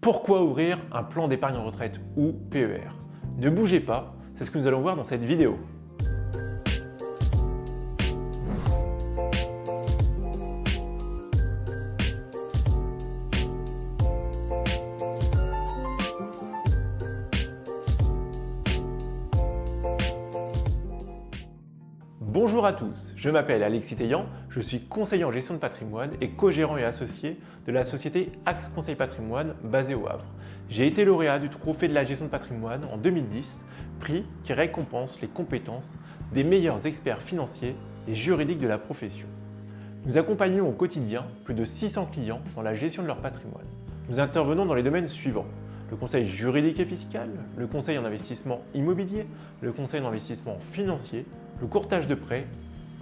Pourquoi ouvrir un plan d'épargne retraite ou PER? Ne bougez pas, c'est ce que nous allons voir dans cette vidéo. Bonjour à tous, je m'appelle Alexis Teillant, je suis conseiller en gestion de patrimoine et co-gérant et associé de la société Axe Conseil Patrimoine basée au Havre. J'ai été lauréat du Trophée de la gestion de patrimoine en 2010, prix qui récompense les compétences des meilleurs experts financiers et juridiques de la profession. Nous accompagnons au quotidien plus de 600 clients dans la gestion de leur patrimoine. Nous intervenons dans les domaines suivants: le conseil juridique et fiscal, le conseil en investissement immobilier, le conseil en investissement financier, le courtage de prêts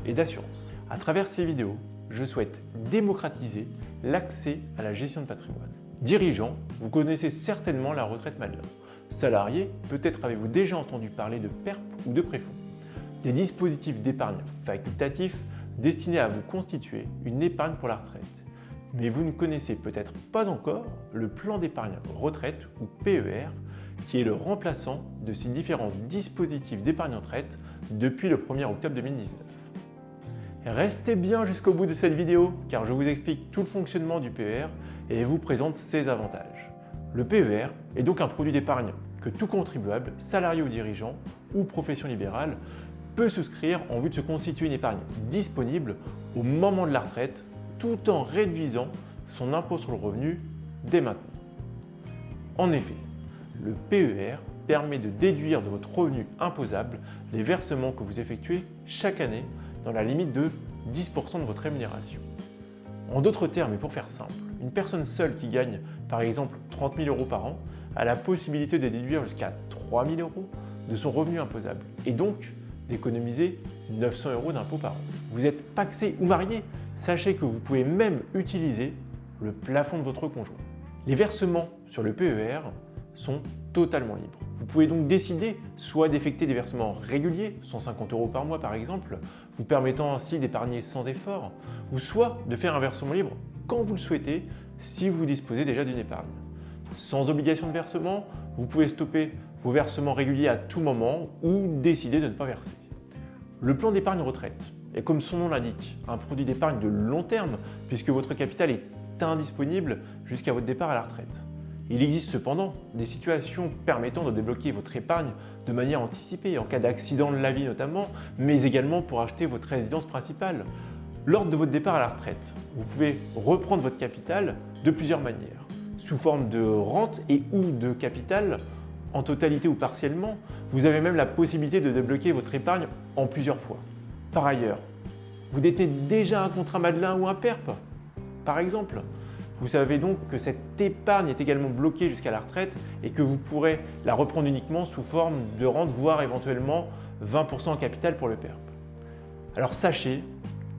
et d'assurance. À travers ces vidéos, je souhaite démocratiser l'accès à la gestion de patrimoine. Dirigeants, vous connaissez certainement la retraite Madelin. Salariés, peut-être avez-vous déjà entendu parler de PERP ou de préfonds. Des dispositifs d'épargne facultatifs destinés à vous constituer une épargne pour la retraite. Mais vous ne connaissez peut-être pas encore le plan d'épargne retraite ou PER, qui est le remplaçant de ces différents dispositifs d'épargne retraite depuis le 1er octobre 2019. Restez bien jusqu'au bout de cette vidéo car je vous explique tout le fonctionnement du PER et vous présente ses avantages. Le PER est donc un produit d'épargne que tout contribuable, salarié ou dirigeant ou profession libérale peut souscrire en vue de se constituer une épargne disponible au moment de la retraite tout en réduisant son impôt sur le revenu dès maintenant. En effet, le PER permet de déduire de votre revenu imposable les versements que vous effectuez chaque année dans la limite de 10% de votre rémunération. En d'autres termes, et pour faire simple, une personne seule qui gagne par exemple 30 000 € par an a la possibilité de déduire jusqu'à 3 000 € de son revenu imposable et donc d'économiser 900 € d'impôt par an. Vous êtes pacsé ou marié, sachez que vous pouvez même utiliser le plafond de votre conjoint. Les versements sur le PER sont totalement libres. Vous pouvez donc décider soit d'effectuer des versements réguliers, 150 € par mois par exemple, vous permettant ainsi d'épargner sans effort, ou soit de faire un versement libre quand vous le souhaitez si vous disposez déjà d'une épargne. Sans obligation de versement, vous pouvez stopper vos versements réguliers à tout moment ou décider de ne pas verser. Le plan d'épargne retraite est, comme son nom l'indique, un produit d'épargne de long terme puisque votre capital est indisponible jusqu'à votre départ à la retraite. Il existe cependant des situations permettant de débloquer votre épargne de manière anticipée, en cas d'accident de la vie notamment, mais également pour acheter votre résidence principale. Lors de votre départ à la retraite, vous pouvez reprendre votre capital de plusieurs manières, sous forme de rente et ou de capital, en totalité ou partiellement. Vous avez même la possibilité de débloquer votre épargne en plusieurs fois. Par ailleurs, vous détenez déjà un contrat Madelin ou un PERP, par exemple. Vous savez donc que cette épargne est également bloquée jusqu'à la retraite et que vous pourrez la reprendre uniquement sous forme de rente, voire éventuellement 20% en capital pour le PERP. Alors sachez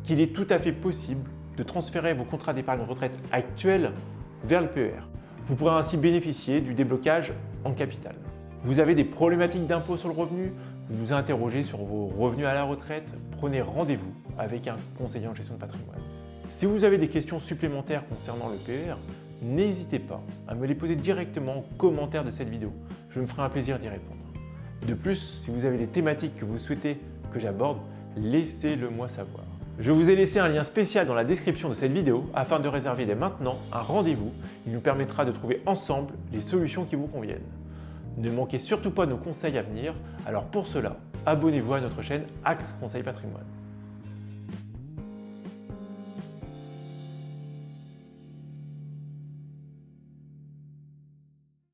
qu'il est tout à fait possible de transférer vos contrats d'épargne retraite actuels vers le PER. Vous pourrez ainsi bénéficier du déblocage en capital. Vous avez des problématiques d'impôt sur le revenu, vous vous interrogez sur vos revenus à la retraite, prenez rendez-vous avec un conseiller en gestion de patrimoine. Si vous avez des questions supplémentaires concernant le PER, n'hésitez pas à me les poser directement en commentaire de cette vidéo. Je me ferai un plaisir d'y répondre. De plus, si vous avez des thématiques que vous souhaitez que j'aborde, laissez-le moi savoir. Je vous ai laissé un lien spécial dans la description de cette vidéo afin de réserver dès maintenant un rendez-vous. Il nous permettra de trouver ensemble les solutions qui vous conviennent. Ne manquez surtout pas nos conseils à venir, alors pour cela, abonnez-vous à notre chaîne Axe Conseil Patrimoine.